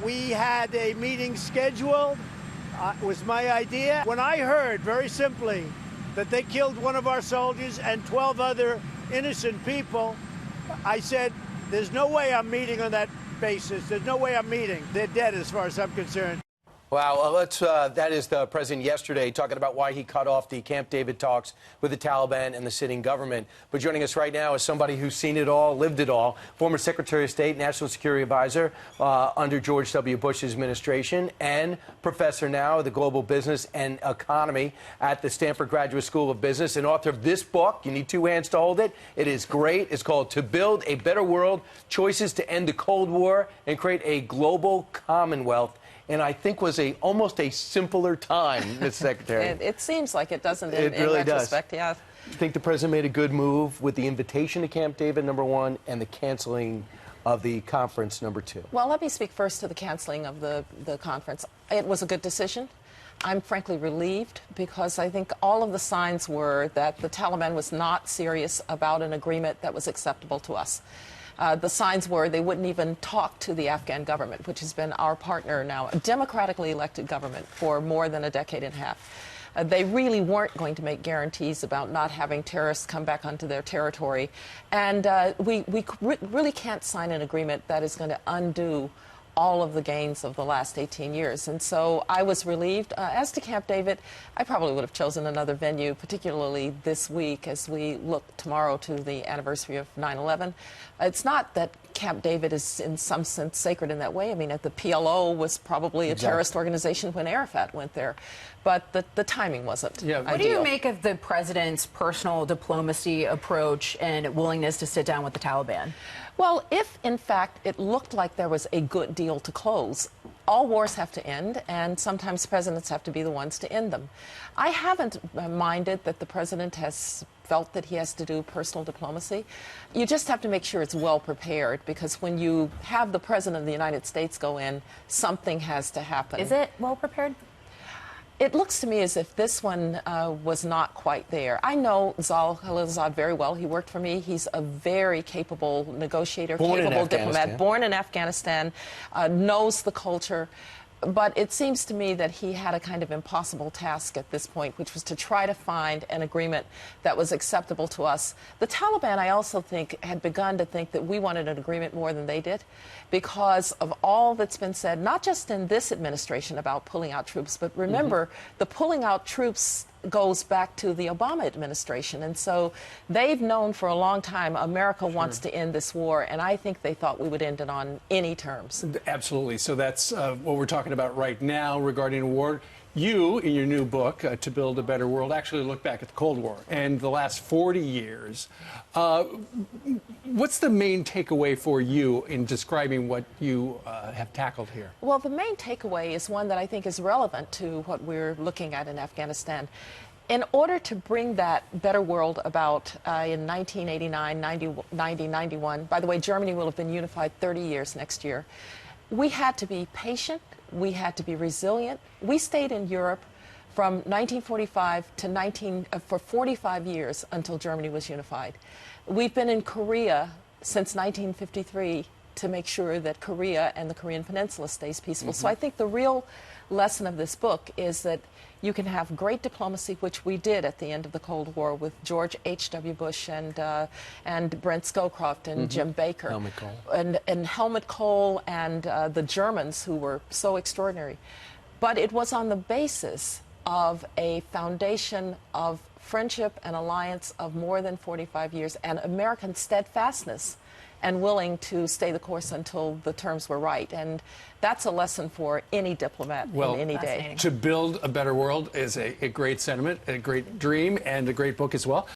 We had a meeting scheduled. It was my idea. When I heard, very simply, that they killed one of our soldiers and 12 other innocent people, I said, there's no way I'm meeting on that basis. There's no way I'm meeting. They're dead as far as I'm concerned. Wow, that is the president yesterday talking about why he cut off the Camp David talks with the Taliban and the sitting government. But joining us right now is somebody who's seen it all, lived it all, former Secretary of State, National Security Advisor under George W. Bush's administration, and professor now of the global business and economy at the Stanford Graduate School of Business, and author of this book. You need two hands to hold it. It is great. It's called To Build a Better World, Choices to End the Cold War and Create a Global Commonwealth. And I think was almost a simpler time, Mr. Secretary. It seems like it, doesn't it? It really in retrospect, does. Yeah. I think the president made a good move with the invitation to Camp David, number one, and the canceling of the conference, number two. Well, let me speak first to the canceling of the conference. It was a good decision. I'm frankly relieved because I think all of the signs were that the Taliban was not serious about an agreement that was acceptable to us. The signs were they wouldn't even talk to the Afghan government, which has been our partner now, a democratically elected government for more than a decade and a half. They really weren't going to make guarantees about not having terrorists come back onto their territory. And we really can't sign an agreement that is going to undo all of the gains of the last 18 years. And so I was relieved. As to Camp David, I probably would have chosen another venue, particularly this week as we look tomorrow to the anniversary of 9/11. It's not that Camp David is in some sense sacred in that way. I mean, the PLO was probably a terrorist organization when Arafat went there. But the timing wasn't ideal. What do you make of the president's personal diplomacy approach and willingness to sit down with the Taliban? Well, if, in fact, it looked like there was a good deal to close, all wars have to end, and sometimes presidents have to be the ones to end them. I haven't minded that the president has felt that he has to do personal diplomacy. You just have to make sure it's well prepared, because when you have the president of the United States go in, something has to happen. Is it well prepared? It looks to me as if this one was not quite there. I know Zal Khalilzad very well. He worked for me. He's a very capable negotiator, capable diplomat, born in Afghanistan, knows the culture. But it seems to me that he had a kind of impossible task at this point, which was to try to find an agreement that was acceptable to us. The Taliban, I also think, had begun to think that we wanted an agreement more than they did because of all that's been said, not just in this administration about pulling out troops, but remember, the pulling out troops goes back to the Obama administration. And so they've known for a long time America wants to end this war, and I think they thought we would end it on any terms. Absolutely. So that's what we're talking about right now regarding a war. You, in your new book, To Build a Better World, actually look back at the Cold War and the last 40 years. What's the main takeaway for you in describing what you have tackled here? Well, the main takeaway is one that I think is relevant to what we're looking at in Afghanistan. In order to bring that better world about in 1989, 90, 91, by the way, Germany will have been unified 30 years next year, we had to be patient. We had to be resilient. We stayed in Europe from 1945 to for 45 years until Germany was unified. We've been in Korea since 1953 to make sure that Korea and the Korean Peninsula stays peaceful. So I think the real lesson of this book is that you can have great diplomacy, which we did at the end of the Cold War with George H.W. Bush and Brent Scowcroft and Jim Baker. Helmut Kohl. And Helmut Kohl and the Germans, who were so extraordinary. But it was on the basis of a foundation of friendship and alliance of more than 45 years and American steadfastness and willing to stay the course until the terms were right. And that's a lesson for any diplomat in any day. To Build a Better World is a great sentiment, a great dream, and a great book as well.